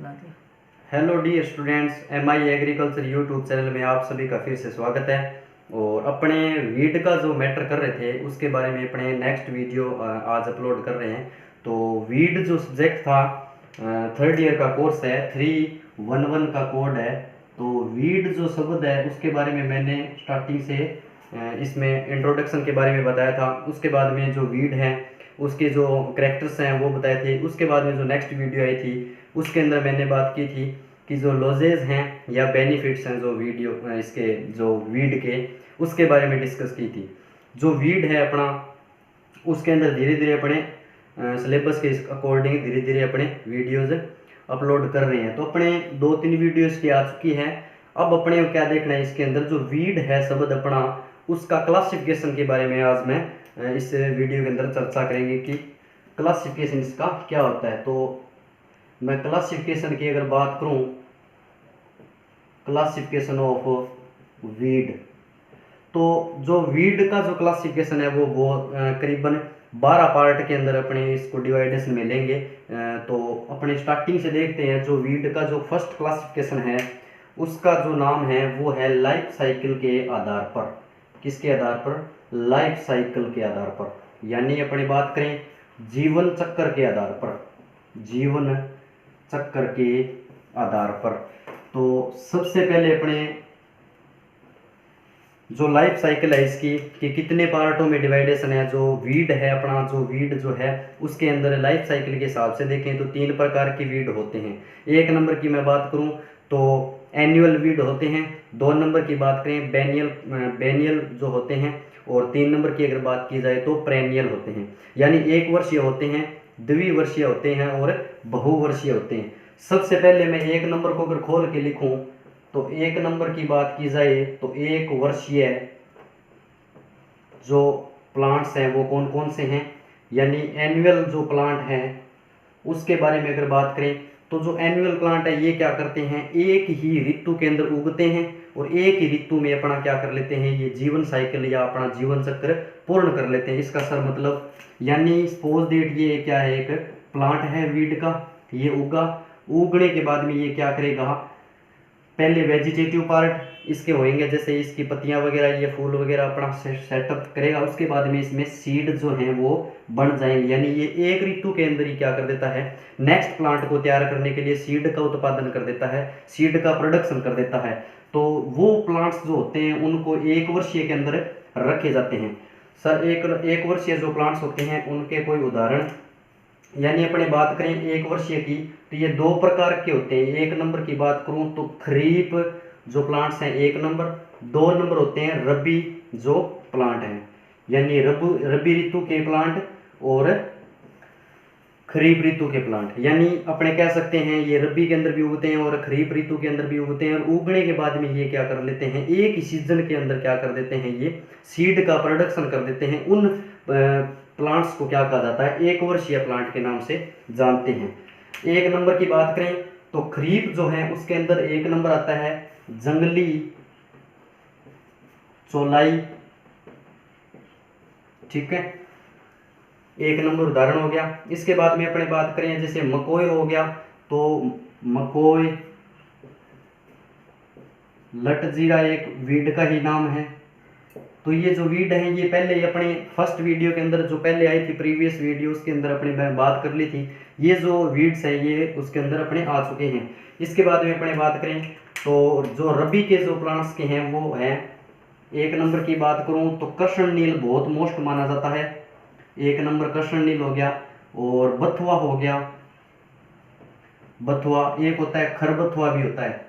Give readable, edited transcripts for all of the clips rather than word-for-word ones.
बता दिया। Hello dear students, MI agriculture YouTube channel में आप सभी का फिर से स्वागत है। और अपने वीड का जो मैटर कर रहे थे उसके बारे में अपने नेक्स्ट वीडियो आज अपलोड कर रहे हैं। तो वीड जो सब्जेक्ट था, थर्ड ईयर का कोर्स है, 311 का कोड है। तो वीड जो शब्द है उसके बारे में मैंने स्टार्टिंग से इसमें इंट्रोडक्शन के बारे में बताया था। उसके बाद में जो वीड है उसके जो करेक्टर्स हैं वो बताए थे। उसके बाद में जो नेक्स्ट वीडियो आई थी उसके अंदर मैंने बात की थी कि जो लॉजेज हैं या बेनिफिट्स हैं जो वीडियो इसके जो वीड के उसके बारे में डिस्कस की थी। जो वीड है अपना उसके अंदर धीरे धीरे अपने सिलेबस के अकॉर्डिंग धीरे धीरे अपने वीडियोज़ अपलोड कर रहे हैं। तो अपने 2-3 वीडियोज़ की आ चुकी है। अब अपने क्या देखना है, इसके अंदर जो वीड है शब्द अपना उसका क्लासिफिकेशन के बारे में आज मैं इस वीडियो के अंदर चर्चा करेंगे कि क्लासिफिकेशन इसका क्या होता है। तो मैं क्लासिफिकेशन की अगर बात करूं, क्लासिफिकेशन ऑफ वीड, तो जो वीड का जो क्लासिफिकेशन है वो करीबन 12 पार्ट के अंदर अपने इसको डिवाइडेशन में लेंगे। तो अपने स्टार्टिंग से देखते हैं। जो वीड का जो फर्स्ट क्लासिफिकेशन है उसका जो नाम है वो है लाइफ साइकिल के आधार पर। किसके आधार पर? लाइफ साइकिल के आधार पर, यानी अपनी बात करें जीवन चक्र के आधार पर, जीवन चक्र के आधार पर। तो सबसे पहले अपने जो लाइफ साइकिल है इसकी कि कितने पार्टों में डिवाइडेशन है। जो वीड है अपना, जो वीड जो है उसके अंदर लाइफ साइकिल के हिसाब से देखें तो 3 प्रकार के वीड होते हैं। 1 नंबर की मैं बात करूं तो एनुअल वीड होते हैं। 2 नंबर की बात करें बेनियल जो होते हैं। और 3 नंबर की अगर बात की जाए तो पेरेनियल होते हैं। यानी 1 वर्षीय होते हैं, द्विवर्षीय होते हैं और बहुवर्षीय होते हैं। सबसे पहले मैं 1 नंबर को अगर खोल के लिखूं तो 1 नंबर की बात की जाए तो 1 वर्षीय जो प्लांट्स हैं वो कौन कौन से हैं, यानी एनुअल जो प्लांट हैं उसके बारे में अगर बात करें तो जो एनुअल प्लांट है ये क्या करते हैं, एक ही ऋतु के अंदर उगते हैं और एक ही ऋतु में अपना क्या कर लेते हैं, ये जीवन साइकिल या अपना जीवन चक्र पूर्ण कर लेते हैं। इसका सर मतलब, यानी सपोज डेट ये क्या है, एक प्लांट है वीड का, ये उगा, उगने के बाद में ये क्या करेगा, पहले वेजिटेटिव पार्ट इसके होंगे, जैसे इसकी पत्तियां वगैरह ये फूल वगैरह अपना सेटअप करेगा। उसके बाद में इसमें सीड जो हैं वो बन जाएंगे, यानी ये एक ऋतु के अंदर ही क्या कर देता है, नेक्स्ट प्लांट को तैयार करने के लिए सीड का उत्पादन कर देता है, सीड का प्रोडक्शन कर देता है। तो वो प्लांट्स जो होते हैं उनको 1 वर्षीय के अंदर रखे जाते हैं। सर एक वर्षीय जो प्लांट्स होते हैं उनके कोई उदाहरण, यानी अपने बात करें 1 वर्षीय की तो ये 2 प्रकार के होते हैं। 1 नंबर की बात करूं तो खरीफ जो प्लांट्स हैं 1 नंबर, 2 नंबर होते हैं रबी जो प्लांट हैं, यानी रबी ऋतु के प्लांट और खरीफ ऋतु के प्लांट। यानी अपने कह सकते हैं ये रबी के अंदर भी उगते हैं और खरीफ ऋतु के अंदर भी उगते हैं। और उगने के बाद में ये क्या कर लेते हैं, एक ही सीजन के अंदर क्या कर देते हैं, ये सीड का प्रोडक्शन कर देते हैं। उन प्लांट्स को क्या कहा जाता है, 1 वर्षीय प्लांट के नाम से जानते हैं। 1 नंबर की बात करें तो खरीफ जो है उसके अंदर 1 नंबर आता है जंगली चौलाई, ठीक है, 1 नंबर उदाहरण हो गया। इसके बाद में अपने बात करें जैसे मकोई हो गया तो मकोई, लटजीरा एक वीड का ही नाम है। तो ये जो वीड है ये पहले अपने फर्स्ट वीडियो के अंदर जो पहले आई थी, प्रीवियस वीडियो, उसके अंदर अपने मैं बात कर ली थी। ये जो वीड्स है ये उसके अंदर अपने आ चुके हैं। इसके बाद में अपने बात करें तो जो रबी के जो प्लांट्स के हैं वो है, 1 नंबर की बात करूं तो कृष्ण नील बहुत मोस्ट माना जाता है। 1 नंबर कृष्ण नील हो गया। और बथुआ हो गया, बथुआ एक होता है, खरबथुआ भी होता है,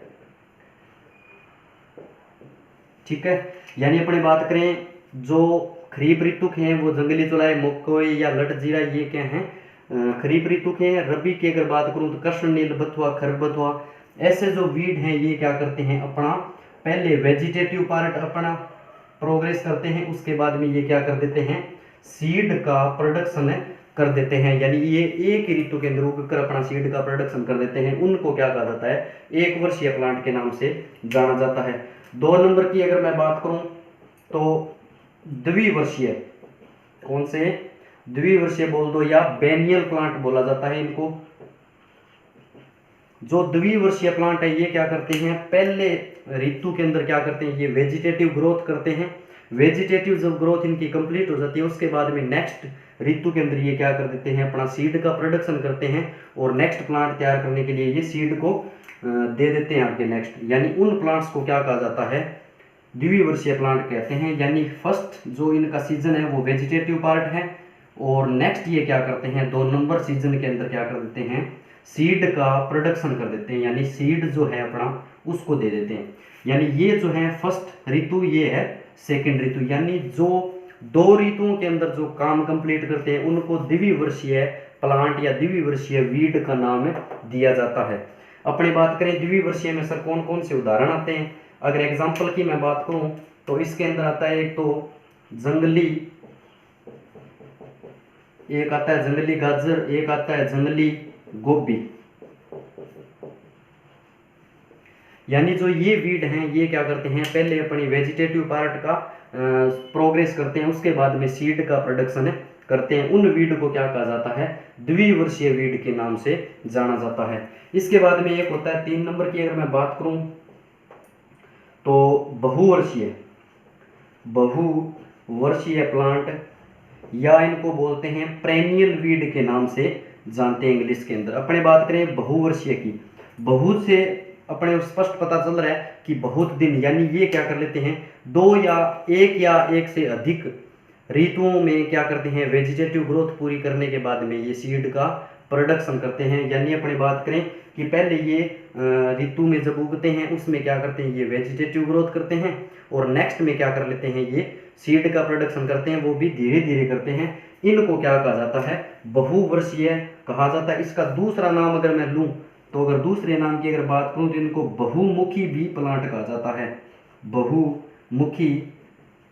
ठीक है। यानी अपने बात करें जो खरीफ ऋतु के हैं वो जंगली चौलाई, मकोई या लटजीरा, ये क्या हैं, खरीफ ऋतु के हैं। रबी की अगर बात करूं तो कृष्ण नील, बथुआ, खरबथुआ, ऐसे जो वीड हैं ये क्या करते हैं, अपना पहले वेजिटेटिव पार्ट अपना प्रोग्रेस करते हैं, उसके बाद में ये क्या कर देते हैं, सीड का प्रोडक्शन कर देते हैं। यानी ये एक ही ऋतु के अंदर उगकर अपना सीड का प्रोडक्शन कर देते हैं। उनको क्या कहा जाता है, 1 वर्षीय प्लांट के नाम से जाना जाता है। 2 नंबर की अगर मैं बात करूं तो द्विवर्षीय, कौन से, द्विवर्षीय बोल दो या बेनियल प्लांट बोला जाता है इनको। जो द्विवर्षीय प्लांट है ये क्या करते हैं, पहले ऋतु के अंदर क्या करते हैं, ये वेजिटेटिव ग्रोथ करते हैं। वेजिटेटिव जब ग्रोथ इनकी कंप्लीट हो जाती है उसके बाद में नेक्स्ट ऋतु के अंदर ये क्या कर देते हैं, अपना सीड का प्रोडक्शन करते हैं और नेक्स्ट प्लांट तैयार करने के लिए ये सीड को दे देते हैं आगे नेक्स्ट। यानी उन प्लांट्स को क्या कहा जाता है, द्विवर्षीय प्लांट कहते हैं। यानी फर्स्ट जो इनका सीजन है वो वेजिटेटिव पार्ट है और नेक्स्ट ये क्या करते हैं, 2 नंबर सीजन के अंदर क्या कर देते हैं, सीड का प्रोडक्शन कर देते हैं, यानी सीड जो है अपना उसको दे देते हैं। यानी ये जो है फर्स्ट ऋतु, ये है सेकंड ऋतु। यानी जो 2 ऋतुओं के अंदर जो काम कंप्लीट करते हैं उनको द्विवर्षीय प्लांट या द्विवर्षीय वीड का नाम दिया जाता है। अपने बात करें द्विवर्षीय में सर कौन कौन से उदाहरण आते हैं, अगर एग्जाम्पल की मैं बात करूं तो इसके अंदर आता है एक तो जंगली, एक आता है जंगली गाजर, एक आता है जंगली गोभी। यानी जो ये वीड हैं ये क्या करते हैं, पहले अपनी वेजिटेटिव पार्ट का प्रोग्रेस करते हैं, उसके बाद में सीड का प्रोडक्शन करते हैं। उन वीड को क्या कहा जाता है, द्विवर्षीय वीड के नाम से जाना जाता है। इसके बाद में एक होता है 3 नंबर की, अगर मैं बात करूं तो बहुवर्षीय, बहुवर्षीय प्लांट या इनको बोलते हैं पेरेनियल वीड के नाम से जानते हैं इंग्लिश के अंदर। अपने बात करें बहुवर्षीय की, बहुत से अपने स्पष्ट पता चल रहा है कि बहुत दिन, यानी ये क्या कर लेते हैं, 2 या एक से अधिक ऋतुओं में क्या करते हैं, वेजिटेटिव ग्रोथ पूरी करने के बाद में ये सीड का प्रोडक्शन करते हैं। यानी अपनी बात करें कि पहले ये ऋतु में जब उगते हैं उसमें क्या करते हैं, ये वेजिटेटिव ग्रोथ करते हैं और नेक्स्ट में क्या कर लेते हैं, ये सीड का प्रोडक्शन करते हैं, वो भी धीरे धीरे करते हैं। इनको क्या कहा जाता है, बहुवर्षीय कहा जाता है। इसका दूसरा नाम अगर मैं लूँ तो अगर दूसरे नाम की अगर बात करूँ तो इनको बहुमुखी भी प्लांट कहा जाता है, बहुमुखी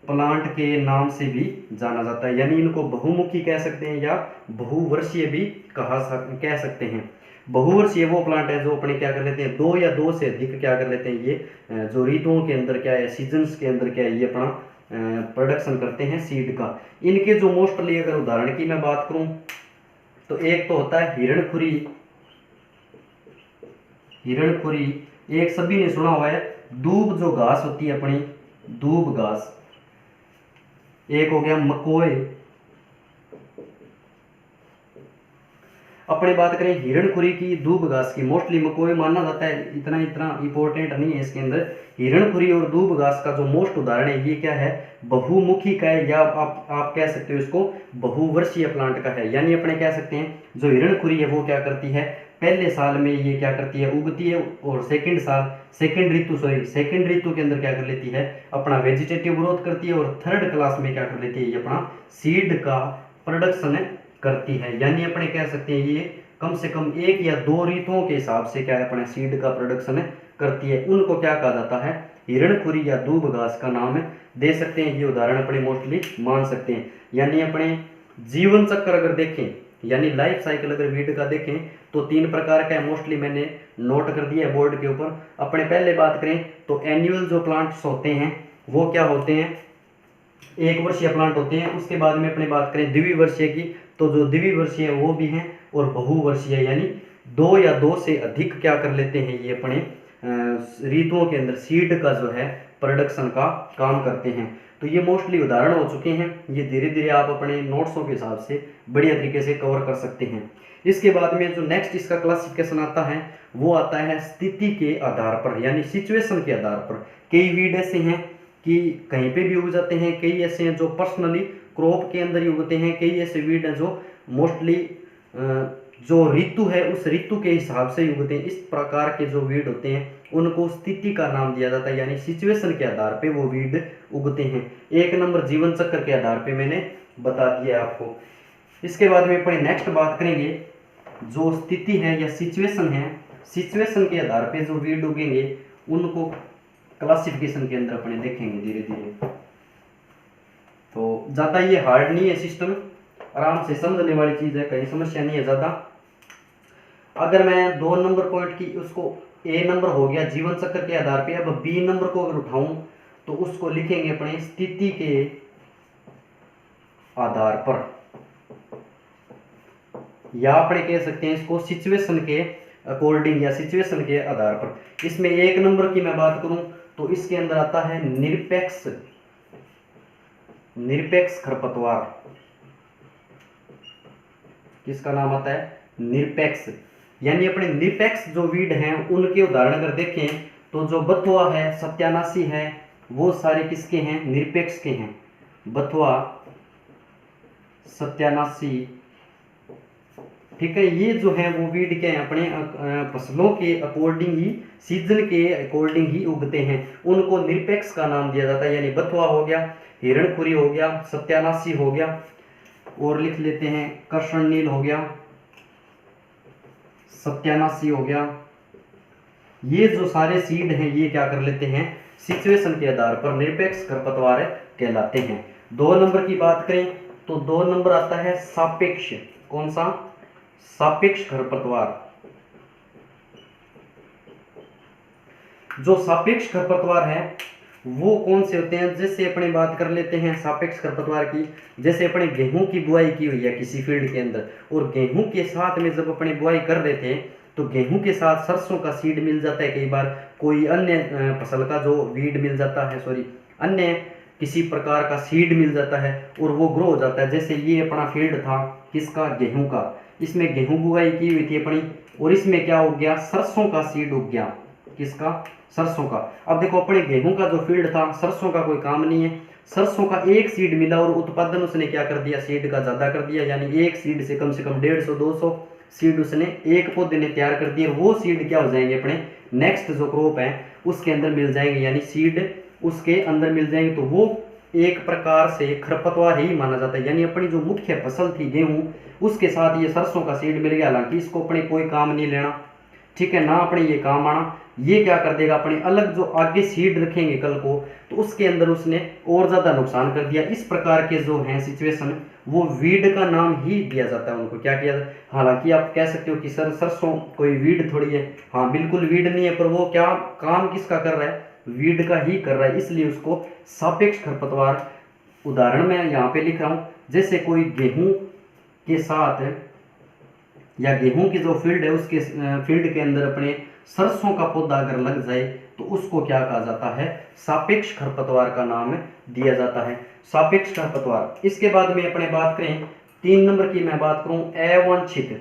प्लांट के नाम से भी जाना जाता है। यानी इनको बहुमुखी कह सकते हैं या बहुवर्षीय भी कह सकते हैं। बहुवर्षीय वो प्लांट है जो अपने क्या कर लेते हैं, 2 या 2 से अधिक क्या कर लेते हैं, ये जो ऋतुओं के अंदर क्या है, सीजन्स के अंदर क्या है, ये अपना प्रोडक्शन करते हैं सीड का। इनके जो मोस्टली अगर उदाहरण की मैं बात करूं तो एक तो होता है हिरणखुरी, हिरणखुरी एक सभी ने सुना हुआ है, दूब जो घास होती है अपनी, दूब घास। एक हो गया मकोए। अपने बात करें हिरणखुरी की, दूब घास की, मोस्टली मकोए माना जाता है, इतना इंपॉर्टेंट नहीं है इसके अंदर। हिरणखुरी और दूब घास का जो मोस्ट उदाहरण है ये क्या है, बहुमुखी का है या आप कह सकते हो इसको बहुवर्षीय प्लांट का है। यानी अपने कह सकते हैं जो हिरणखुरी है वो क्या करती है, पहले साल में ये क्या करती है, उगती है और सेकंड ऋतु के अंदर क्या कर लेती है, अपना वेजिटेटिव ग्रोथ करती है और थर्ड क्लास में क्या कर लेती है, ये अपना सीड का प्रोडक्शन करती है। यानी अपने कह सकते हैं ये कम से कम 1 या 2 ऋतुओं के हिसाब से क्या है, अपने सीड का प्रोडक्शन करती है। उनको क्या कहा जाता है, हिरणखुरी या दूब घास का नाम दे सकते हैं। ये उदाहरण अपने मोस्टली मान सकते हैं। यानी अपने जीवन चक्र अगर देखें, यानी लाइफ साइकिल अगर वीड का देखें तो 3 प्रकार का है, मोस्टली मैंने नोट कर दिया है बोर्ड के ऊपर। अपने पहले बात करें तो एनुअल जो प्लांट्स होते हैं वो क्या होते हैं, 1 वर्षीय प्लांट होते हैं। उसके बाद में अपने बात करें द्विवर्षीय की, तो जो द्विवर्षीय वो भी हैं और बहुवर्षीय यानी 2 या 2 से अधिक क्या कर लेते हैं, ये अपने ऋतुओं के अंदर सीड का जो है प्रोडक्शन का काम करते हैं। तो ये मोस्टली उदाहरण हो चुके हैं, ये धीरे धीरे आप अपने नोट्सों के हिसाब से बढ़िया तरीके से कवर कर सकते हैं। इसके बाद में जो नेक्स्ट इसका क्लासिफिकेशन आता है वो आता है स्थिति के आधार पर, यानी सिचुएशन के आधार पर। कई वीड ऐसे हैं कि कहीं पे भी उग जाते हैं, कई ऐसे हैं जो पर्सनली क्रॉप के अंदर ही उगते हैं, कई ऐसे वीड हैं जो मोस्टली जो ऋतु है उस ऋतु के हिसाब से उगते हैं। इस प्रकार के जो वीड होते हैं उनको स्थिति का नाम दिया जाता है, यानी सिचुएशन के आधार पे वो वीड उगते हैं। 1 नंबर जीवन चक्र के आधार पे मैंने बता दिया आपको। इसके बाद में अपने नेक्स्ट बात करेंगे जो स्थिति है या सिचुएशन है, सिचुएशन के आधार पे जो वीड उगेंगे उनको क्लासिफिकेशन के अंदर अपने देखेंगे धीरे धीरे। तो ज़्यादा ये हार्ड नहीं है सिस्टम, आराम से समझने वाली चीज़ है, कहीं समस्या नहीं है ज़्यादा। अगर मैं 2 नंबर पॉइंट की, उसको ए नंबर हो गया जीवन चक्र के आधार पे, अब बी नंबर को अगर उठाऊं तो उसको लिखेंगे अपने स्थिति के आधार पर, या अपने कह सकते हैं इसको सिचुएशन के अकॉर्डिंग या सिचुएशन के आधार पर। इसमें 1 नंबर की मैं बात करूं तो इसके अंदर आता है निरपेक्ष खरपतवार। किसका नाम आता है? निरपेक्ष। यानी अपने निरपेक्ष जो वीड हैं उनके उदाहरण अगर देखें तो जो बथुआ है, सत्यानाशी है, वो सारे किसके हैं? निरपेक्ष के हैं। बथुआ, सत्यानाशी, ठीक है, ये जो है वो वीड के अपने फसलों के अकॉर्डिंग ही, सीजन के अकॉर्डिंग ही उगते हैं, उनको निरपेक्ष का नाम दिया जाता है। यानी बथुआ हो गया, हिरणखुरी हो गया, सत्यानाशी हो गया, और लिख लेते हैं कृष्णनील हो गया, सत्यानाशी हो गया। ये जो सारे सीड हैं ये क्या कर लेते हैं? सिचुएशन के आधार पर निरपेक्ष खरपतवार कहलाते हैं। 2 नंबर की बात करें तो 2 नंबर आता है सापेक्ष। कौन सा? सापेक्ष खरपतवार। जो सापेक्ष खरपतवार है वो कौन से होते हैं? जैसे अपने बात कर लेते हैं सापेक्ष खरपतवार की, जैसे अपने गेहूं की बुआई की हुई है किसी फील्ड के अंदर, और गेहूं के साथ में जब अपने बुआई कर रहे थे तो गेहूं के साथ सरसों का सीड मिल जाता है, कई बार कोई अन्य फसल का जो वीड मिल जाता है, अन्य किसी प्रकार का सीड मिल जाता है और वो ग्रो हो जाता है। जैसे ये अपना फील्ड था किसका? गेहूं का। इसमें गेहूं बुआई की हुई थी अपनी, और इसमें क्या उग गया? सरसों का सीड उग गया। किसका? सरसों का। अब देखो अपने गेहूं का जो फील्ड था, सरसों का कोई काम नहीं है, सरसों का एक सीड मिला और उत्पादन उसने क्या कर दिया? सीड का ज्यादा कर दिया। यानी एक सीड से कम 150-200 सीड उसने एक पौधे ने तैयार कर दिया, और वो सीड क्या हो जाएंगे? अपने नेक्स्ट जो क्रॉप है उसके अंदर मिल जाएंगे, यानी सीड उसके अंदर मिल जाएंगे, तो वो एक प्रकार से खरपतवार ही माना जाता है। यानी अपनी जो मुख्य फसल थी गेहूं, उसके साथ ये सरसों का सीड मिल गया, हालांकि इसको अपने कोई काम नहीं लेना, ठीक है ना, अपने ये काम आना, ये क्या कर देगा? अपने अलग जो आगे सीड रखेंगे कल को, तो उसके अंदर उसने और ज्यादा नुकसान कर दिया। इस प्रकार के जो हैं सिचुएशन, वो वीड का नाम ही दिया जाता है उनको। क्या किया? हालांकि आप कह सकते हो कि सर सरसों कोई वीड थोड़ी है, हाँ बिल्कुल वीड नहीं है, पर वो क्या काम किसका कर रहा है? वीड का ही कर रहा है, इसलिए उसको सापेक्ष खरपतवार। उदाहरण मैं यहाँ पे लिख रहा हूँ, जैसे कोई गेहूं के साथ या गेहूं की जो फील्ड है उसके फील्ड के अंदर अपने सरसों का पौधा अगर लग जाए तो उसको क्या कहा जाता है? सापेक्ष खरपतवार का नाम दिया जाता है, सापेक्ष खरपतवार। इसके बाद में अपने बात करें 3 नंबर की, मैं बात करूं अवांछित।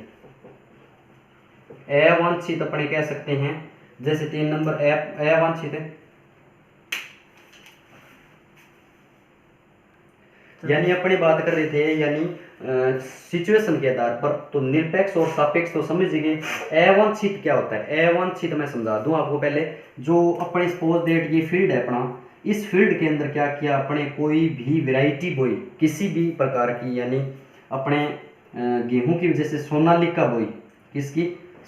अवांछित अपने कह सकते हैं, जैसे 3 नंबर अवांछित है, यानी अपने बात कर रहे थे यानी सिचुएशन के आधार पर। तो निरपेक्ष और सापेक्ष तो समझ गए। अवांछित क्या होता है? अवांछित मैं समझा दूं आपको पहले। जो अपने सपोज दैट ये फील्ड है अपना, इस फील्ड के अंदर क्या किया? अपने कोई भी वैरायटी बोई किसी भी प्रकार की, यानी अपने गेहूं की वजह से सोनालिका बोई, किसकी?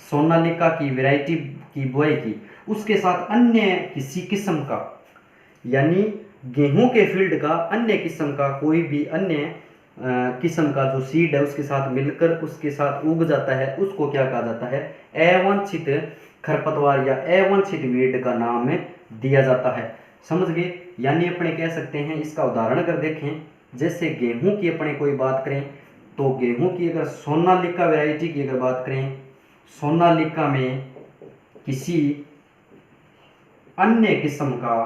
सोनालिका की वैरायटी की बुआई की, उसके साथ अन्य किसी किस्म का, यानी गेहूं के फील्ड का अन्य किस्म का कोई भी अन्य किस्म का जो सीड है उसके साथ मिलकर उसके साथ उग जाता है, उसको क्या कहा जाता है? अवांछित खरपतवार या अवांछित वीड का नाम दिया जाता है। समझ गए? यानी अपने कह सकते हैं, इसका उदाहरण अगर देखें, जैसे गेहूं की अपने कोई बात करें तो गेहूं की अगर सोनालिका वैरायटी की अगर बात करें, सोनालिका में किसी अन्य किस्म का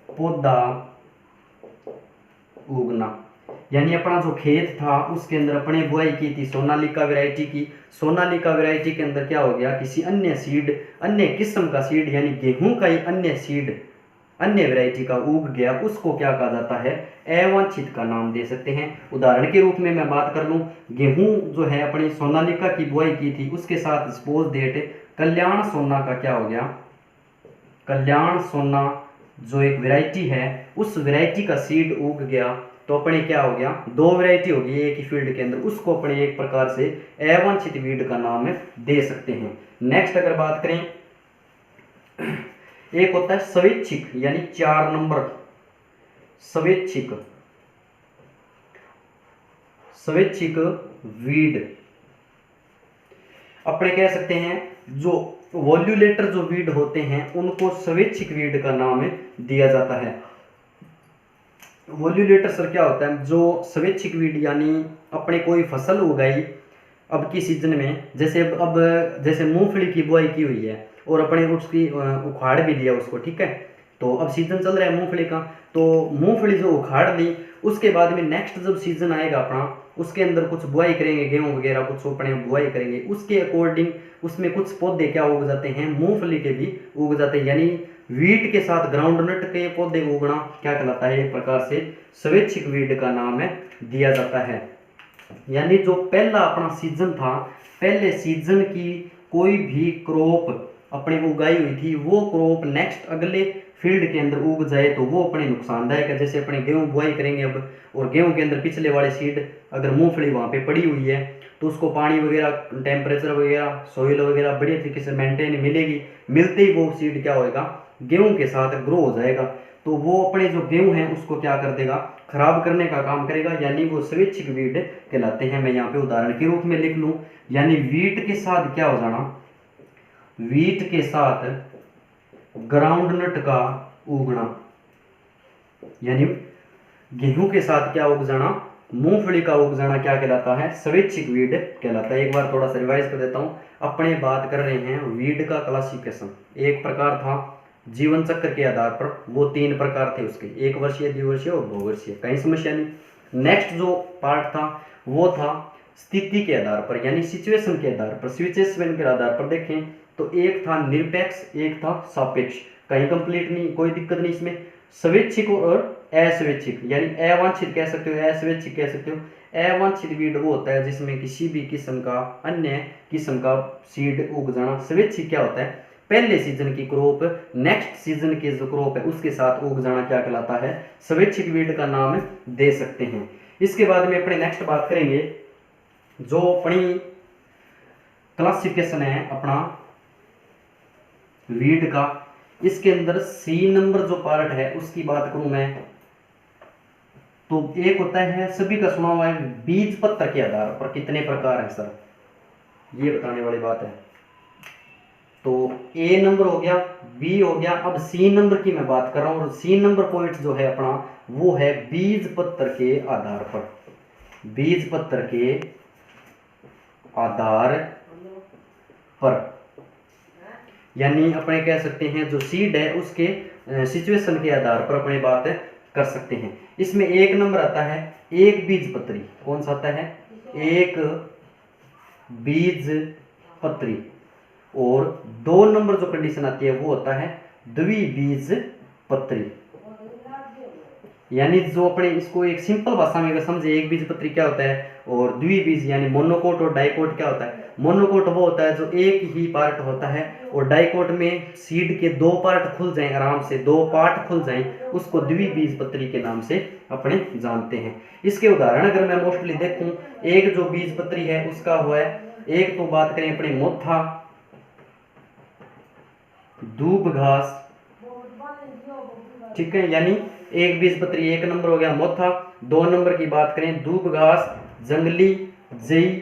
पौधा उगना, यानी अपना जो खेत था उसके अंदर अपने बुआई की थी सोनालिका वैरायटी की, सोनालिका वैरायटी के अंदर क्या हो गया? किसी अन्य सीड, अन्य किस्म का सीड, यानी गेहूं का ही अन्य सीड, अन्य वैरायटी का उग गया, उसको क्या कहा जाता है? अवांछित का नाम दे सकते हैं। उदाहरण के रूप में मैं बात कर लूं, गेहूं जो है अपनी सोनालिका की बुआई की थी, उसके साथ सपोज डेट कल्याण सोना का क्या हो गया? कल्याण सोना जो एक वैरायटी है, उस वैरायटी का सीड उग गया, तो अपने क्या हो गया? 2 वैरायटी होगी एक ही फील्ड के अंदर, उसको अपने एक प्रकार से अवांछित वीड का नाम दे सकते हैं। नेक्स्ट अगर बात करें, एक होता है स्वैच्छिक, यानी 4 नंबर स्वैच्छिक, स्वैच्छिक वीड अपने कह सकते हैं। जो वॉल्यूलेटर जो वीड होते हैं उनको स्वैच्छिक वीड का नाम दिया जाता है। वॉल्यूलेटर सर क्या होता है? जो स्वैच्छिक वीड, यानी अपने कोई फसल उगाई अब की सीजन में, जैसे अब जैसे मूंगफली की बुआई की हुई है और अपने उसकी उखाड़ भी लिया उसको, ठीक है। तो अब सीजन चल रहा है मूंगफली का, तो मूंगफली जो उखाड़ ली उसके बाद में नेक्स्ट जब सीजन आएगा अपना, उसके अंदर कुछ बुआई करेंगे, गेहूं वगैरह कुछ अपने बुआई करेंगे, उसके अकॉर्डिंग उसमें कुछ पौधे क्या उग जाते हैं, मूंगफली के भी उग जाते हैं। यानी वीट के साथ ग्राउंडनट के पौधे उगना क्या कहलाता है, एक प्रकार से स्वैच्छिक वीट का नाम है दिया जाता है। यानी जो पहला अपना सीजन था, पहले सीजन की कोई भी क्रॉप अपने उगाई हुई थी, वो क्रॉप नेक्स्ट अगले फील्ड के अंदर उग जाए तो वो अपने नुकसानदायक है। जैसे अपने गेहूं बुआई करेंगे अब, और गेहूं के अंदर पिछले वाले सीड अगर मूंगफली वहां पे पड़ी हुई है तो उसको पानी वगैरह, टेम्परेचर वगैरह, सोइल वगैरह बढ़िया तरीके से मेंटेन मिलेगी, मिलते ही वो सीड क्या होएगा, गेहूं के साथ ग्रो हो जाएगा। तो वो अपने जो गेहूं है उसको क्या कर देगा, खराब करने का काम करेगा, यानी वो स्वैच्छिक वीट कहलाते हैं। मैं यहाँ पे उदाहरण के रूप में लिख लूं, यानी वीट के साथ क्या हो जाना, वीट के साथ ग्राउंडनट का उगना, यानी गेहूं के साथ क्या उग जाना, मूंगफली का उग जाना क्या कहलाता है, स्वैच्छिक वीट कहलाता है। एक बार थोड़ा सा रिवाइज कर देता हूं, अपने बात कर रहे हैं वीट का क्लासिफिकेशन। एक प्रकार था जीवन चक्र के आधार पर, वो 3 प्रकार थे उसके, 1 वर्षीय, द्विवर्षीय और बहुवर्षीय, कहीं समस्या नहीं। नेक्स्ट जो पार्ट था वो था स्थिति के आधार पर, यानी सिचुएशन के आधार पर, सिचुएशन के आधार पर देखें तो एक था निरपेक्ष, एक था सापेक्ष, कहीं कंप्लीट नहीं, कोई दिक्कत नहीं इसमें। स्वैच्छिक और अस्वैच्छिक, यानी अवांछित कह सकते हो, अस्वैच्छिक कह सकते हो। अवांछित वीड वो होता है जिसमें किसी भी किस्म का अन्य किस्म का सीड उग जाना। स्वैच्छिक क्या होता है, पहले सीजन की क्रॉप नेक्स्ट सीजन के जो क्रॉप है उसके साथ उग जाना क्या कहलाता है, स्वैच्छिक वीड का नाम दे सकते हैं। इसके बाद में अपने नेक्स्ट बात करेंगे जो अपनी क्लासिफिकेशन है अपना वीड का, इसके अंदर सी नंबर जो पार्ट है उसकी बात करूं मैं, तो एक होता है, सभी का सुना हुआ है, बीज पत्र के आधार पर कितने प्रकार है सर, ये बताने वाली बात है। तो ए नंबर हो गया, बी हो गया, अब सी नंबर की मैं बात कर रहा हूं, और सी नंबर पॉइंट जो है अपना वो है बीज पत्र के आधार पर, बीज पत्र के आधार पर, यानी अपने कह सकते हैं जो सीड है उसके सिचुएशन के आधार पर अपने बात कर सकते हैं। इसमें 1 नंबर आता है एक बीज पत्री, कौन सा आता है, एक बीज पत्री, और 2 नंबर जो कंडीशन आती है वो होता है द्विबीज पत्री। यानी जो अपने इसको एक सिंपल भाषा में अगर समझे, एक बीज पत्री क्या होता है और द्विबीज यानी मोनोकोट और डाइकोट क्या होता है। मोनोकोट वो होता है जो एक ही पार्ट होता है, और डाइकोट में सीड के 2 पार्ट खुल जाएं, आराम से 2 पार्ट खुल जाएं, उसको द्विबीज पत्री के नाम से अपने जानते हैं। इसके उदाहरण अगर मैं मोस्टली देखूं, एक जो बीज पत्री है उसका हुआ है, एक तो बात करें अपने मोथा, दूब घास, ठीक है, यानी एक बीज पत्री 1 नंबर हो गया मोथा, 2 नंबर की बात करें दूब घास, जंगली जई।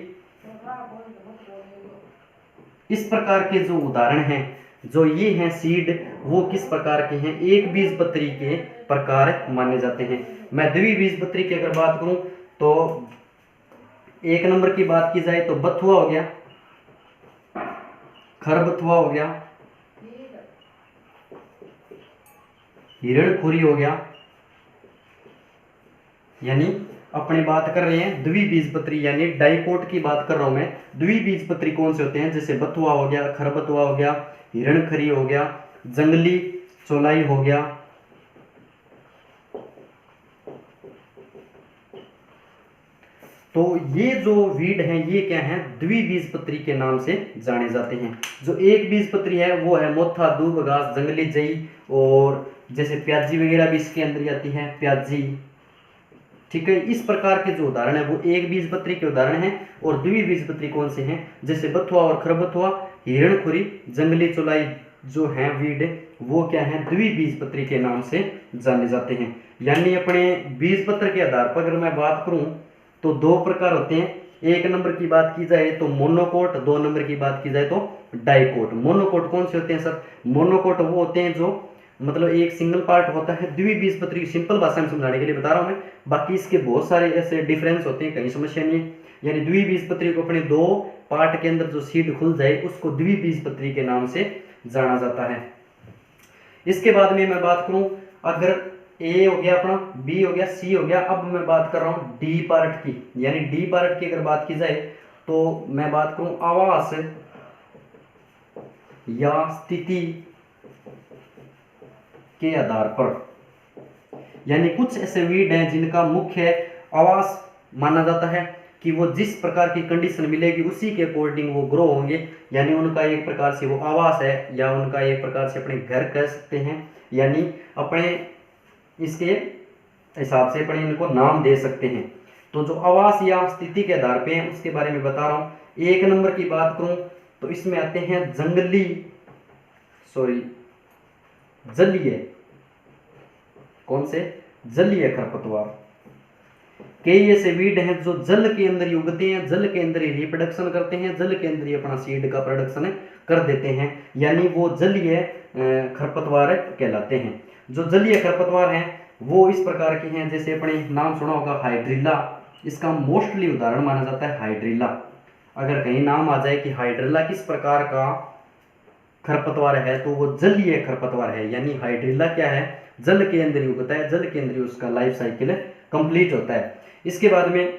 इस प्रकार के जो उदाहरण हैं, जो ये हैं सीड, वो किस प्रकार के हैं, एक बीज पत्री के प्रकार माने जाते हैं। मैं द्विबीज पत्री की अगर बात करूं तो 1 नंबर की बात की जाए तो बथुआ हो गया, खरबथुआ हो गया, हिरणखुरी हो गया, यानी अपने बात कर रहे हैं द्विबीजपत्री, यानी डाइकोट की बात कर रहा हूं मैं। द्विबीजपत्री कौन से होते हैं, जैसे बथुआ हो गया, खरबथुआ हो गया, हिरणखरी हो गया, जंगली चौलाई हो गया। तो ये जो वीड हैं ये क्या हैं, द्विबीजपत्री के नाम से जाने जाते हैं। जो एक बीजपत्री है वो है मोथा, दूब घास, जंगली जई, और जैसे प्याजी वगैरह भी इसके अंदर आती है, प्याजी, ठीक है। इस प्रकार के जो उदाहरण है वो एक बीजपत्री के उदाहरण हैं। और द्विबीजपत्री कौन से हैं, जैसे बथुआ और खरबथुआ, हिरणखुरी, जंगली चौलाई जो हैं वीड, वो क्या है, द्विबीजपत्री के नाम से जाने जाते हैं। यानी अपने बीजपत्र के आधार पर अगर मैं बात करूं तो 2 प्रकार होते हैं। 1 नंबर की बात की जाए तो मोनोकोट, 2 नंबर की बात की जाए तो डाइकोट। मोनोकोट कौन से होते हैं सर, मोनोकोट वो होते हैं जो मतलब एक सिंगल पार्ट होता है। द्विबीजपत्री सिंपल भाषा में समझाने के लिए बता रहा हूं मैं, बाकी इसके बहुत सारे ऐसे डिफरेंस होते हैं, कहीं समस्या नहीं है। यानी द्विबीजपत्री को अपने दो पार्ट के अंदर जो सीड खुल जाए उसको द्विबीजपत्री के नाम से जाना जाता है। इसके बाद में मैं बात करूं, अगर ए हो गया अपना, बी हो गया, सी हो गया, अब मैं बात कर रहा हूं डी पार्ट की। यानी डी पार्ट की अगर बात की जाए तो मैं बात करूं आवास या स्थिति के आधार पर। यानी कुछ ऐसे वीड हैं जिनका मुख्य आवास माना जाता है कि वो जिस प्रकार की कंडीशन मिलेगी उसी के अकॉर्डिंग वो ग्रो होंगे। यानी उनका एक प्रकार से वो आवास है, या उनका एक प्रकार से अपने घर कह सकते हैं, यानी अपने इसके हिसाब से अपने इनको नाम दे सकते हैं। तो जो आवास या स्थिति के आधार पे है उसके बारे में बता रहा हूं। एक नंबर की बात करूं तो इसमें आते हैं जलीय, कौन से, जलीय खरपतवार। कई ऐसे वीड हैं जो जल के अंदर ही उगते हैं, जल के अंदर ही रिप्रोडक्शन करते हैं, जल के अंदर ही अपना सीड का प्रोडक्शन कर देते हैं, यानी वो जलीय खरपतवार कहलाते हैं। जो जलीय खरपतवार हैं वो इस प्रकार के हैं, जैसे अपने नाम सुना होगा हाइड्रिला, इसका मोस्टली उदाहरण माना जाता है हाइड्रिला। अगर कहीं नाम आ जाए कि हाइड्रिला किस प्रकार का खरपतवार है तो वो जलीय खरपतवार है। यानी हाइड्रिला क्या है, जल के अंदर ही उगता है, जल के अंदर ही उसका लाइफ साइकिल कंप्लीट होता है। इसके बाद में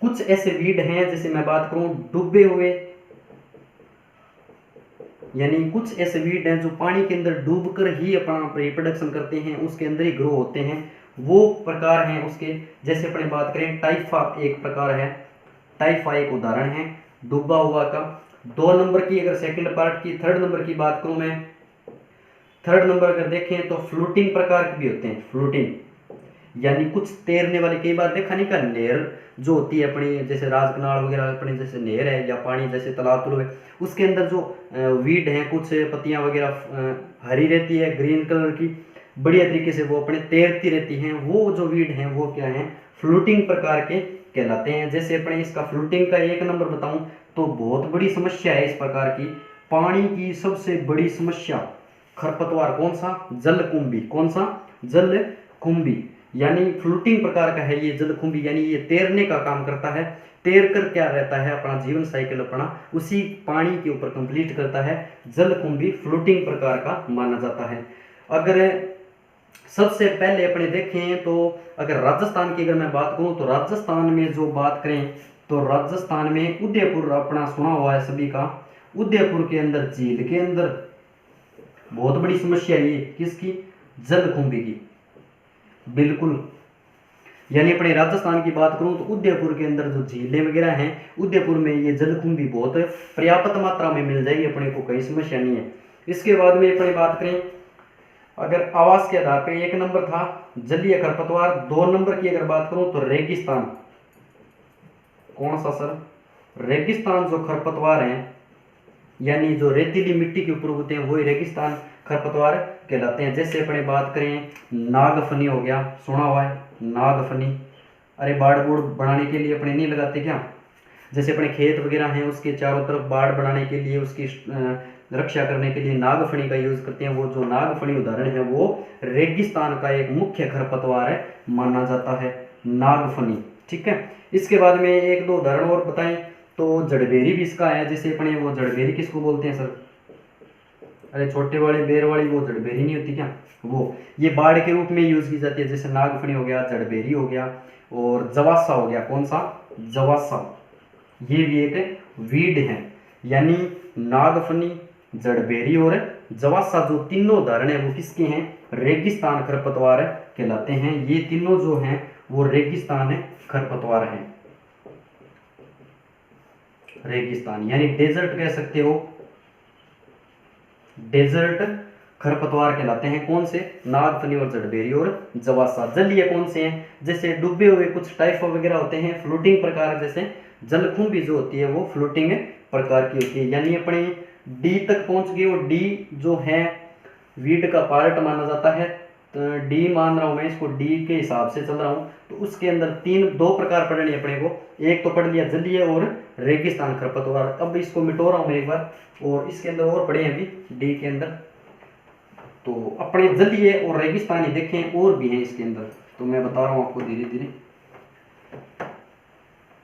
कुछ ऐसे वीड हैं, जैसे मैं बात करूं डूबे हुए, यानी कुछ ऐसे वीड हैं जो पानी के अंदर डूबकर ही अपना रिप्रोडक्शन करते हैं, उसके अंदर ही ग्रो होते हैं, वो प्रकार हैं उसके। जैसे अपने बात करें टाइफा एक प्रकार है, टाइफा एक उदाहरण है डूबा हुआ का। 2 नंबर की अगर सेकंड पार्ट की, थर्ड नंबर की बात करूं मैं, थर्ड नंबर अगर देखें तो फ्लोटिंग प्रकार के भी होते हैं। फ्लोटिंग यानी कुछ तैरने वाले, कई बार देखा नहीं का नहर जो होती है अपनी, जैसे राजकनाल वगैरह अपने जैसे नहर है, या पानी जैसे तालाब तुलब है, उसके अंदर जो वीड है, कुछ पत्तियां वगैरह हरी रहती है, ग्रीन कलर की, बढ़िया तरीके से वो अपने तैरती रहती हैं, वो जो वीड हैं वो क्या है, फ्लोटिंग प्रकार के कहलाते हैं। जैसे अपने इसका फ्लोटिंग का एक नंबर बताऊं तो बहुत बड़ी समस्या है इस प्रकार की, पानी की सबसे बड़ी समस्या खरपतवार कौन सा, जलकुंभी। कौन सा, जलकुंभी, यानी फ्लोटिंग प्रकार का है ये जलकुंभी, यानी ये तैरने का काम करता है, तैर कर क्या रहता है अपना जीवन साइकिल अपना उसी पानी के ऊपर कंप्लीट करता है। जलकुंभी फ्लोटिंग प्रकार का माना जाता है। अगर सबसे पहले अपने देखें तो अगर राजस्थान की अगर मैं बात करूं तो राजस्थान में जो बात करें तो राजस्थान में उदयपुर अपना सुना हुआ है सभी का, उदयपुर के अंदर झील के अंदर बहुत बड़ी समस्या ये किसकी, जलकुंभी की, बिल्कुल। यानी अपने राजस्थान की बात करूं तो उदयपुर के अंदर जो झीलें वगैरह हैं, उदयपुर में ये जलकुंभी बहुत पर्याप्त मात्रा में मिल जाएगी, अपने को कोई समस्या नहीं है। इसके बाद में अपनी बात करें अगर आवास के आधार पे, एक नंबर था जलीय खरपतवार, 2 नंबर की अगर बात करूं तो रेगिस्तान। कौन सा सर, रेगिस्तान जो खरपतवार हैं, यानी जो रेतीली मिट्टी के ऊपर उगते हैं वही रेगिस्तान खरपतवार कहलाते हैं। जैसे अपने बात करें नागफनी हो गया, सुना हुआ है नागफनी, अरे बाड़ बूड़ बनाने के लिए अपने नहीं लगाते क्या, जैसे अपने खेत वगैरह हैं उसके चारों तरफ बाड़ बनाने के लिए, उसकी रक्षा करने के लिए नागफनी का यूज करते हैं। वो जो नागफनी उदाहरण है वो रेगिस्तान का एक मुख्य खरपतवार है माना जाता है, नागफनी, ठीक है। इसके बाद में 1-2 उदाहरण और बताएं तो जड़बेरी भी इसका है। जैसे अपने वो जड़बेरी किसको बोलते हैं सर, अरे छोटे वाले बेर वाली वो जड़बेरी नहीं होती क्या, वो ये बाड़ के रूप में यूज की जाती है। जैसे नागफनी हो गया, जड़बेरी हो गया और जवासा हो गया। कौन सा, जवासा, ये भी एक वीड है। यानी नागफनी, जड़बेरी और जवासा जो तीनों उदाहरण है वो किसके हैं, रेगिस्तान खरपतवार कहलाते हैं। ये तीनों जो हैं वो रेगिस्तान खरपतवार हैं, रेगिस्तान यानी डेजर्ट कह सकते हो, डेजर्ट खरपतवार कहलाते हैं। कौन से, नागफनी और जड़बेरी और जवासा। जलीय कौन से हैं, जैसे डूबे हुए कुछ टाइफा वगैरह होते हैं, फ्लोटिंग प्रकार, जैसे जलकुंभी जो होती है वो फ्लोटिंग प्रकार की होती है। यानी अपने डी तक पहुंच गए, और डी जो है वीड का पार्ट माना जाता है, तो डी मान रहा हूं मैं इसको, डी के हिसाब से चल रहा हूं। तो उसके अंदर 2 प्रकार पढ़ने अपने को, एक तो पढ़ लिया जलीय और रेगिस्तान खरपतवार। अब इसको मिटो रहा हूं मैं एक बार, और इसके अंदर और पढ़े अभी डी के अंदर। तो अपने जलीय और रेगिस्तानी देखें और भी हैं इसके अंदर, तो मैं बता रहा हूं आपको धीरे धीरे।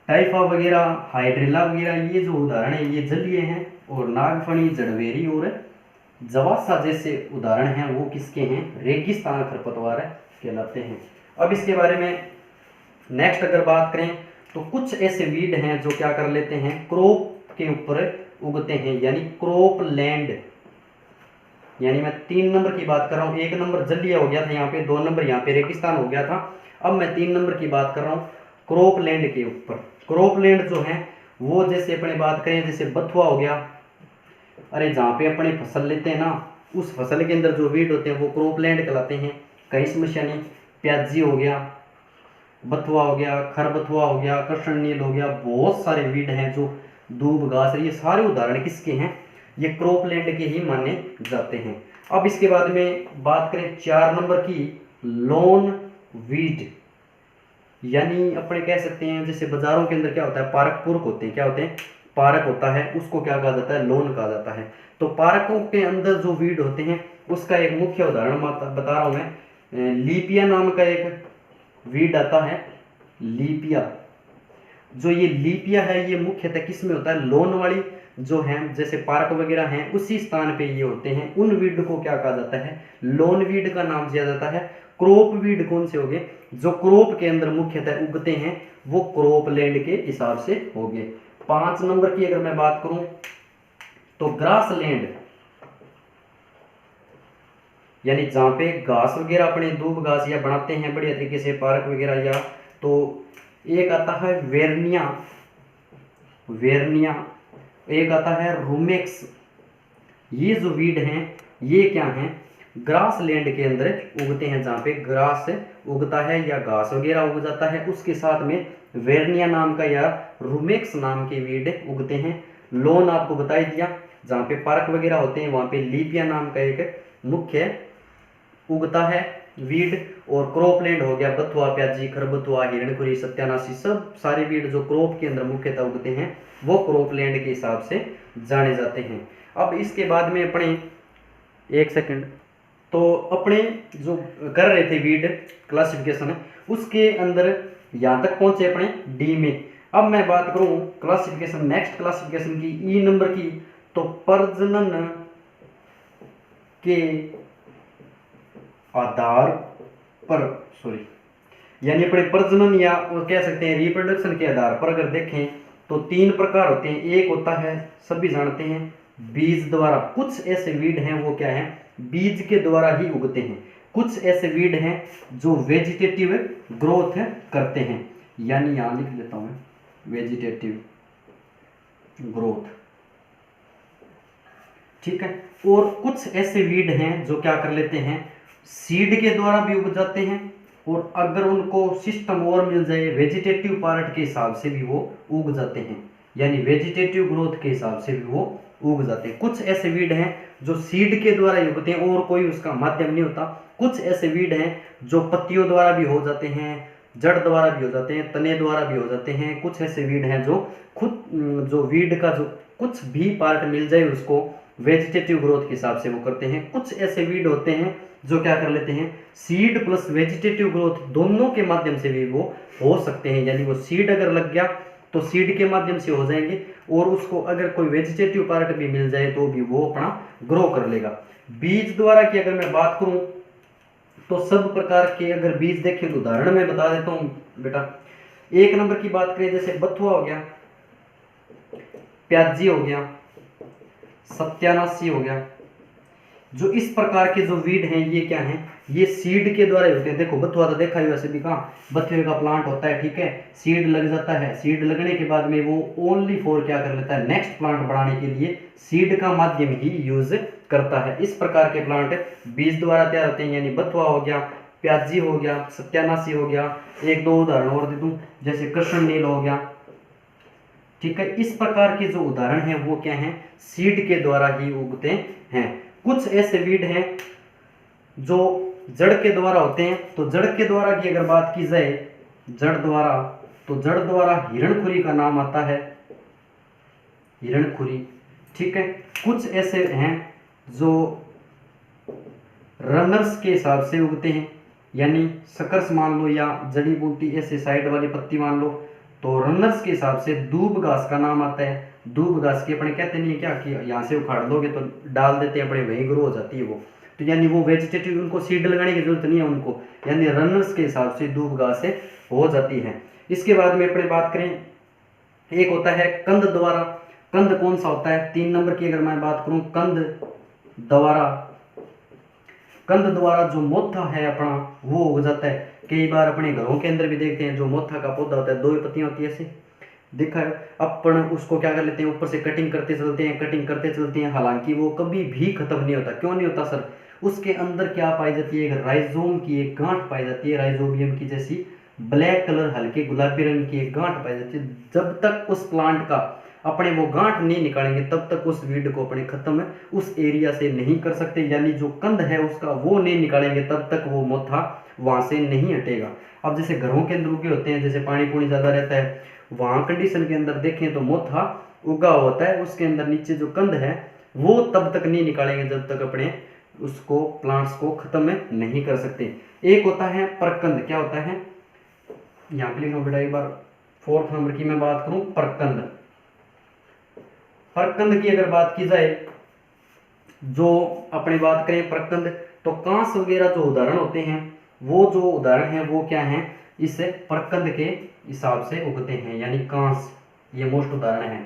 टाइफा वगैरह, हाइड्रिला वगैरह, ये जो उदाहरण है ये जलीय हैं, और नागफणी, जड़वेरी और जवासा जैसे उदाहरण हैं वो किसके हैं, रेगिस्तान खरपतवार कहलाते हैं। अब इसके बारे में नेक्स्ट अगर बात करें तो कुछ ऐसे वीड हैं जो क्या कर लेते हैं, क्रॉप के ऊपर उगते हैं, यानी क्रॉप लैंड। यानी मैं 3 नंबर की बात कर रहा हूँ, 1 नंबर जलीय हो गया था यहाँ पे, 2 नंबर यहाँ पे रेगिस्तान हो गया था। अब मैं 3 नंबर की बात कर रहा हूँ क्रॉप लैंड के ऊपर। क्रॉप लैंड जो है वो जैसे अपने बात करें, जैसे बथुआ हो गया, अरे जहाँ पे अपने फसल लेते हैं ना, उस फसल के अंदर जो वीड होते हैं वो क्रॉप लैंड कहलाते हैं, कहीं समस्या नहीं। प्याजी हो गया, बथुआ हो गया, खरबथुआ हो गया, कृष्ण नील हो गया, बहुत सारे वीड हैं जो दूब घास, ये सारे उदाहरण किसके हैं, ये क्रॉप लैंड के ही माने जाते हैं। अब इसके बाद में बात करें 4 नंबर की, लॉन वीड, यानी अपने कह सकते हैं जैसे बाजारों के अंदर क्या होता है, पारक पुरक होते हैं, क्या होते हैं, पारक होता है, उसको क्या कहा जाता है, लॉन कहा जाता है। तो पारकों के अंदर जो वीड होते हैं उसका एक मुख्य उदाहरण बता रहा हूं मैं, लीपिया नाम का एक वीड आता है, लीपिया। जो ये लीपिया है ये मुख्यतः किस में होता है, लॉन वाली जो है जैसे पार्क वगैरह हैं उसी स्थान पे ये होते हैं, उन वीड को क्या कहा जाता है, लॉन वीड का नाम दिया जाता है। क्रॉप वीड कौन से हो गए, जो क्रॉप के अंदर मुख्यतः उगते हैं वो क्रॉप लैंड के हिसाब से हो गए। 5 नंबर की अगर मैं बात करूं तो ग्रास लैंड, यानी जहां पे घास वगैरह अपने दूब घास या बनाते हैं बढ़िया तरीके से पार्क वगैरह, या तो एक आता है वेरनिया, वेरनिया, एक आता है रूमेक्स। ये जो वीड हैं ये क्या हैं, ग्रास लैंड के अंदर उगते हैं, जहाँ पे ग्रास उगता है या घास वगैरह उग जाता है, उसके साथ में वेरनिया नाम का या रूमेक्स नाम के वीड उगते हैं। लॉन आपको बता ही दिया, जहाँ पे पार्क वगैरह होते हैं वहाँ पे लीपिया नाम का एक मुख्य उगता है वीड। और क्रॉप लैंड हो गया बथुआ, प्याजी, खरबथुआ, हिरणखुरी, सत्यानाशी, सब सारे वीड जो क्रॉप के अंदर मुख्यतः उगते हैं वो क्रॉप लैंड के हिसाब से जाने जाते हैं। अब इसके बाद में अपने एक सेकंड, तो अपने जो कर रहे थे वीड क्लासिफिकेशन है उसके अंदर यहाँ तक पहुंचे अपने डी में। अब मैं बात करूं क्लासिफिकेशन, नेक्स्ट क्लासिफिकेशन की, ई नंबर की, तो प्रजनन के आधार पर, सॉरी, यानी अपने प्रजनन या कह सकते हैं रिप्रोडक्शन के आधार पर अगर देखें तो 3 प्रकार होते हैं। एक होता है सभी जानते हैं बीज द्वारा, कुछ ऐसे वीड हैं वो क्या है, बीज के द्वारा ही उगते हैं। कुछ ऐसे वीड हैं जो वेजिटेटिव ग्रोथ करते हैं, यानी यहां लिख लेता हूं वेजिटेटिव ग्रोथ, ठीक है। और कुछ ऐसे वीड हैं जो क्या कर लेते हैं, सीड के द्वारा भी उग जाते हैं, और अगर उनको सिस्टम और मिल जाए वेजिटेटिव पार्ट के हिसाब से भी वो उग जाते हैं, यानी वेजिटेटिव ग्रोथ के हिसाब से भी वो उग जाते हैं। कुछ ऐसे वीड हैं जो सीड के द्वारा ही उगते हैं और कोई उसका माध्यम नहीं होता। कुछ ऐसे वीड हैं जो पत्तियों द्वारा भी हो जाते हैं, जड़ द्वारा भी हो जाते हैं, तने द्वारा भी हो जाते हैं। कुछ ऐसे वीड हैं जो खुद जो वीड का जो कुछ भी पार्ट मिल जाए उसको वेजिटेटिव ग्रोथ के हिसाब से वो करते हैं। कुछ ऐसे वीड होते हैं जो क्या कर लेते हैं, सीड प्लस वेजिटेटिव ग्रोथ दोनों के माध्यम से भी वो हो सकते हैं, यानी वो सीड अगर लग गया तो सीड के माध्यम से हो जाएंगे, और उसको अगर कोई वेजिटेटिव पार्ट भी मिल जाए तो भी वो अपना ग्रो कर लेगा। बीज द्वारा की अगर मैं बात करूं तो सब प्रकार के अगर बीज देखें तो उदाहरण मैं बता देता हूं बेटा। 1 नंबर की बात करें जैसे बथुआ हो गया, प्याजी हो गया, सत्यानाशी हो गया, जो इस प्रकार के जो वीड हैं ये क्या हैं, ये सीड के द्वारा होते हैं। देखो बथुआ तो देखा ही वैसे भी, कहाँ बथुए का प्लांट होता है, ठीक है, सीड लग जाता है, सीड लगने के बाद में वो ओनली फॉर क्या कर लेता है, नेक्स्ट प्लांट बढ़ाने के लिए सीड का माध्यम ही यूज करता है। इस प्रकार के प्लांट बीज द्वारा तैयार होते हैं, यानी बथुआ हो गया, प्याजी हो गया, सत्यानाशी हो गया, 1-2 उदाहरण और दे दूं जैसे कृष्ण नील हो गया, ठीक है। इस प्रकार के जो उदाहरण हैं वो क्या हैं, सीड के द्वारा ही उगते हैं। कुछ ऐसे वीड हैं जो जड़ के द्वारा होते हैं, तो जड़ के द्वारा की अगर बात की जाए जड़ द्वारा, तो जड़ द्वारा हिरणखुरी का नाम आता है, हिरणखुरी, ठीक है। कुछ ऐसे हैं जो रनर्स के हिसाब से उगते हैं, यानी सकर्स मान लो या जड़ी बूटी ऐसे साइड वाली पत्ती मान लो, तो रनर्स के हिसाब से दूब घास का नाम आता है। दूब घास की अपने कहते नहीं है क्या कि यहाँ से उखाड़ दोगे तो डाल देते हैं अपने, वहीं ग्रो हो जाती है वो। तो यानी वो वेजिटेटिव, उनको सीड लगाने की जरूरत नहीं है उनको, यानी रनर्स के हिसाब से दूब घास से हो जाती है। इसके बाद में अपने बात करें, एक होता है कंद द्वारा। कंद कौन सा होता है? 3 नंबर की अगर मैं बात करूं, कंद द्वारा, कंद द्वारा जो मोथा है अपना वो हो जाता है। कई बार अपने घरों के अंदर भी देखते हैं जो मोथा का पौधा होता है, 2 पत्तियां होती है ऐसे, देखा है अपन, उसको क्या कर लेते हैं ऊपर से कटिंग करते चलते हैं, कटिंग करते चलते हैं, हालांकि वो कभी भी खत्म नहीं होता। क्यों नहीं होता सर? उसके अंदर क्या पाई जाती है? एक राइजोम की एक गांठ पाई जाती है, राइजोबियम की जैसी ब्लैक कलर हल्के गुलाबी रंग की एक गांठ पाई जाती है। जब तक उस प्लांट का अपने वो गांठ नहीं निकालेंगे तब तक उस वीड को अपने खत्म उस एरिया से नहीं कर सकते, यानी जो कंद है उसका वो नहीं निकालेंगे तब तक वो मोथा वहां से नहीं हटेगा। अब जैसे घरों के अंदर उगे होते हैं, जैसे पानी पूनी ज्यादा रहता है, वहां कंडीशन के अंदर देखें तो मोथा उगा होता है, उसके अंदर नीचे जो कंद है वो तब तक नहीं निकालेंगे जब तक अपने उसको प्लांट्स को खत्म नहीं कर सकते। एक होता है परकंद। क्या होता है? यहाँ पे लिखना बेटा एक बार, 4th नंबर की मैं बात करूं, परकंद। परकंद की अगर बात की जाए, जो अपनी बात करें परकंद, तो कांस वगैरह जो उदाहरण होते हैं, वो जो उदाहरण है वो क्या है? इससे परकंद के हिसाब से उगते हैं, यानी कांस, ये मोस्ट उदाहरण है।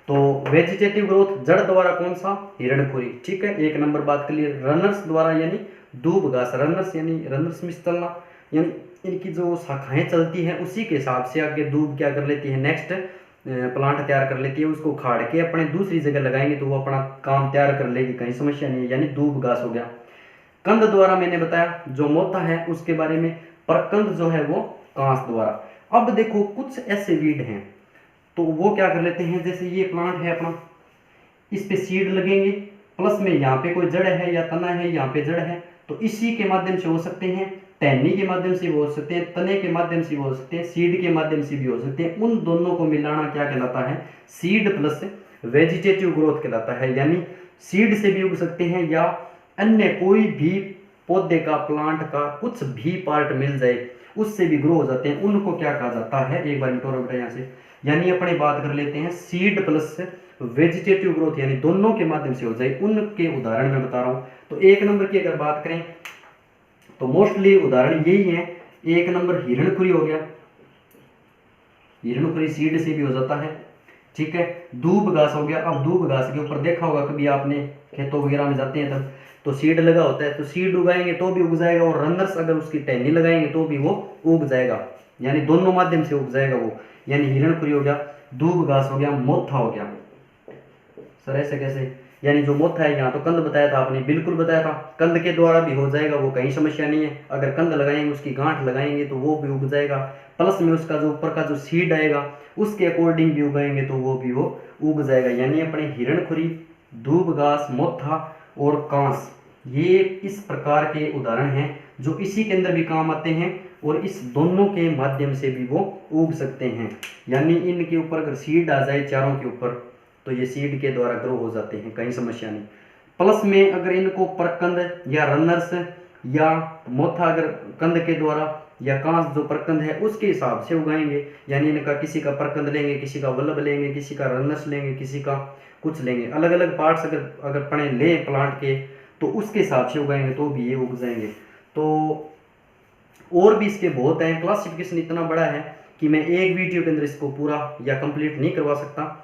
तो वेजिटेटिव ग्रोथ जड़ द्वारा कौन सा? हिरणखुरी। ठीक है, 1 नंबर बात कर लिए। रनर्स द्वारा यानी दूब घास, रनर्स यानी रनर्स में चलना, यानी इनकी जो शाखाएं चलती हैं उसी के हिसाब से आगे दूब क्या कर लेती है, नेक्स्ट प्लांट तैयार कर लेती है, उसको उखाड़ के अपने दूसरी जगह लगाएंगे तो वो अपना काम तैयार कर लेगी, कहीं समस्या नहीं है, यानी दूब घास हो गया। कंद द्वारा मैंने बताया जो मोथा है उसके बारे में, परकंद जो है वो कांस द्वारा। अब देखो कुछ ऐसे वीड हैं तो वो क्या कर लेते हैं, जैसे ये प्लांट है अपना, इस पे सीड लगेंगे, प्लस में यहाँ पे कोई जड़ है या तना है, यहाँ पे जड़ है, तो इसी के माध्यम से हो सकते हैं, टहनी के माध्यम से भी हो सकते हैं, तने के माध्यम से भी हो सकते हैं, सीड के माध्यम से भी हो सकते हैं। उन दोनों को मिलाना क्या कहलाता है? सीड प्लस वेजिटेटिव ग्रोथ कहलाता है। यानी सीड से भी उग सकते हैं या अन्य कोई भी पौधे का, प्लांट का कुछ भी पार्ट मिल जाए उससे भी ग्रो हो जाते हैं, उनको क्या कहा जाता है? एक बार मिनटों बेटा यहाँ से, यानी अपने बात कर लेते हैं सीड प्लस वेजिटेटिव ग्रोथ, यानी दोनों के माध्यम से हो जाए, उनके उदाहरण मैं बता रहा हूं। तो 1 नंबर की अगर बात करें तो मोस्टली उदाहरण यही है। 1 नंबर हिरणखुरी हो गया, हिरणखुरी सीड से भी हो जाता है। ठीक है, दूब घास हो गया। अब दूब घास के ऊपर देखा होगा कभी आपने, खेतों वगैरह में जाते हैं तब, तो सीड लगा होता है, तो सीड उगाएंगे तो भी उग जाएगा, और रनर्स अगर उसकी टहनी लगाएंगे तो भी वो उग जाएगा, यानी दोनों माध्यम से उग जाएगा वो। यानी हिरणखुरी हो गया, दूब घास हो गया, मोथा हो गया। सर ऐसे कैसे? यानी जो मोथा है, यहाँ तो कंद बताया था आपने, बिल्कुल बताया था, कंद के द्वारा भी हो जाएगा वो, कहीं समस्या नहीं है। अगर कंद लगाएंगे, उसकी गांठ लगाएंगे तो वो भी उग जाएगा, प्लस में उसका जो ऊपर का जो सीड आएगा उसके अकॉर्डिंग भी उगाएंगे तो वो भी वो उग जाएगा। यानी अपने हिरणखुरी, दूब घास, मोथा और कांस, ये इस प्रकार के उदाहरण हैं जो इसी के अंदर भी काम आते हैं और इस दोनों के माध्यम से भी वो उग सकते हैं। यानी इनके ऊपर अगर सीड आ जाए चारों के ऊपर तो ये सीड के द्वारा ग्रो हो जाते हैं, कहीं समस्या नहीं। प्लस में अगर इनको परकंद या रनर्स या मोथा अगर कंद के द्वारा या कांस जो परकंद है उसके हिसाब से उगाएंगे, यानी इनका किसी का परकंद लेंगे, किसी का वल्लभ लेंगे, किसी का रनर्स लेंगे, किसी का कुछ लेंगे, अलग अलग पार्ट्स अगर पड़े लें प्लांट के तो उसके हिसाब से उगाएंगे तो भी ये उग जाएंगे। तो और भी इसके बहुत हैं, क्लासिफिकेशन इतना बड़ा है कि मैं एक वीडियो के अंदर इसको पूरा या कंप्लीट नहीं करवा सकता,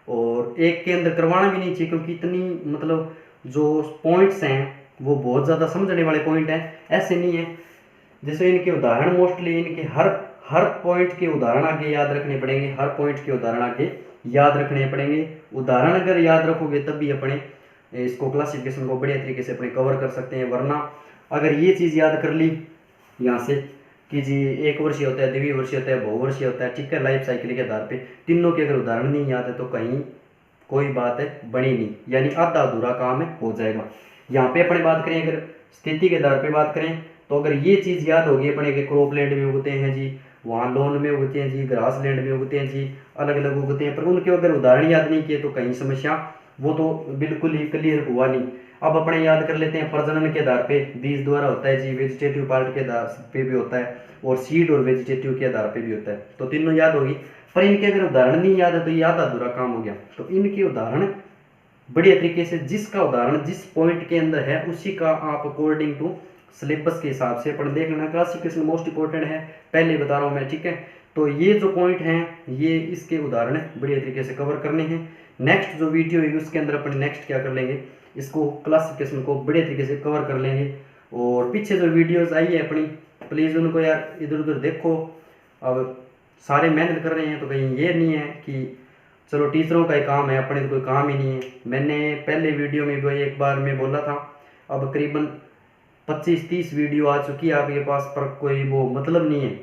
और एक के अंदर करवाना भी नहीं चाहिए, क्योंकि इतनी मतलब जो पॉइंट्स हैं वो बहुत ज़्यादा समझने वाले पॉइंट हैं, ऐसे नहीं है। जैसे इनके उदाहरण मोस्टली इनके हर पॉइंट के उदाहरण आगे याद रखने पड़ेंगे, हर पॉइंट के उदाहरण आगे याद रखने पड़ेंगे। उदाहरण अगर याद रखोगे तब भी अपने इसको क्लासिफिकेशन को बढ़िया तरीके से अपने कवर कर सकते हैं। वरना अगर ये चीज़ याद कर ली यहाँ से कि जी 1 वर्षीय होता है, द्विवर्षीय होता है, बहुवर्षीय होता है, ठीक है, लाइफ साइकिल के आधार पे तीनों के अगर उदाहरण नहीं याद है तो कहीं कोई बात बनी नहीं, यानी आधा अधूरा काम हो जाएगा। यहाँ पे अपने बात करें अगर स्थिति के आधार पे बात करें तो अगर ये चीज़ याद होगी अपने के क्रॉपलैंड में उगते हैं जी, वहाँ लोन में उगते हैं जी, ग्रास लैंड में उगते हैं जी, अलग अलग उगते हैं, पर उनके अगर उदाहरण याद नहीं किए तो कहीं समस्या, वो तो बिल्कुल ही क्लियर हुआ नहीं। अब अपने याद कर लेते हैं प्रजनन के आधार पे, बीज द्वारा होता है जी, वेजिटेटिव पार्ट के आधार पे भी होता है और सीड और वेजिटेटिव के आधार पे भी होता है, तो तीनों याद होगी। पर इनके अगर उदाहरण नहीं याद है तो ये आधा अधूरा काम हो गया। तो इनके उदाहरण बढ़िया तरीके से, जिसका उदाहरण जिस पॉइंट के अंदर है उसी का आप अकॉर्डिंग टू सिलेबस के हिसाब से पढ़ देख लेना। क्लासिफिकेशन मोस्ट इंपॉर्टेंट है, पहले बता रहा हूँ मैं, ठीक है। तो ये जो पॉइंट हैं ये इसके उदाहरण बढ़िया तरीके से कवर करने हैं। नेक्स्ट जो वीडियो है उसके अंदर अपन नेक्स्ट क्या कर लेंगे, इसको क्लासिफिकेशन को बढ़िया तरीके से कवर कर लेंगे। और पीछे जो वीडियोस आई है अपनी, प्लीज़ उनको यार इधर उधर देखो। अब सारे मेहनत कर रहे हैं तो कहीं ये नहीं है कि चलो टीचरों का ही काम है, अपने तो कोई काम ही नहीं है। मैंने पहले वीडियो में भी एक बार मैं बोला था, अब करीबन 25-30 वीडियो आ चुकी है आपके पास, पर कोई वो मतलब नहीं है।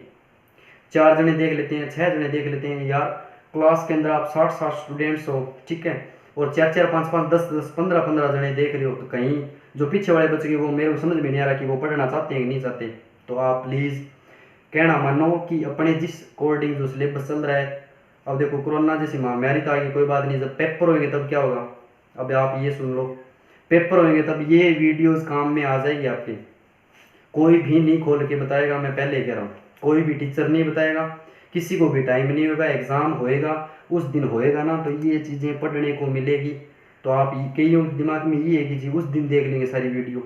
4 जने देख लेते हैं, 6 जने देख लेते हैं यार। क्लास के अंदर आप 60-60 स्टूडेंट्स हो, ठीक है, और 4-4, 5-5, 10-10, 15-15 जने देख रहे हो, तो कहीं जो पीछे वाले बच्चे वो मेरे को समझ में नहीं आ रहा कि वो पढ़ना चाहते हैं कि नहीं चाहते। तो आप प्लीज़ कहना मानो कि अपने जिस अकॉर्डिंग जो सिलेबस चल रहा है, अब देखो कोरोना जैसी महामारी तो आगे कोई बात नहीं, जब पेपर होंगे तब क्या होगा। अब आप ये सुन लो, पेपर होंगे तब ये वीडियोस काम में आ जाएगी आपके। कोई भी नहीं खोल के बताएगा, मैं पहले कह रहा हूँ, कोई भी टीचर नहीं बताएगा, किसी को भी टाइम नहीं होगा। एग्ज़ाम होएगा उस दिन होएगा ना, तो ये चीज़ें पढ़ने को मिलेगी। तो आप कईयों के दिमाग में ये है कि जी उस दिन देख लेंगे सारी वीडियो,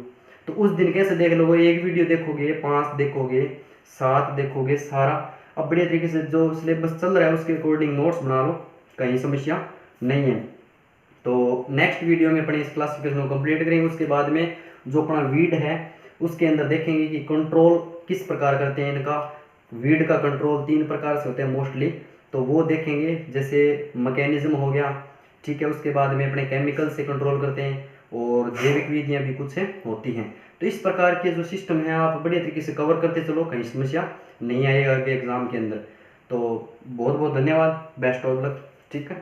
तो उस दिन कैसे देख लोगे। एक वीडियो देखोगे, 5 देखोगे, 7 देखोगे, सारा अब बढ़िया तरीके से जो सिलेबस चल रहा है उसके अकॉर्डिंग नोट्स बना लो, कहीं समस्या नहीं है। तो नेक्स्ट वीडियो में अपने इस क्लासिफिकेशन को कंप्लीट करेंगे। उसके बाद में जो अपना वीड है उसके अंदर देखेंगे कि कंट्रोल किस प्रकार करते हैं इनका। वीड का कंट्रोल 3 प्रकार से होते हैं मोस्टली, तो वो देखेंगे, जैसे मैकेनिज्म हो गया, ठीक है। उसके बाद में अपने केमिकल से कंट्रोल करते हैं, और जैविक विधियाँ भी कुछ होती हैं। तो इस प्रकार के जो सिस्टम है आप बढ़िया तरीके से कवर करते चलो, कहीं समस्या नहीं आएगा के एग्ज़ाम के अंदर। तो बहुत बहुत धन्यवाद, बेस्ट ऑफ लक, ठीक है।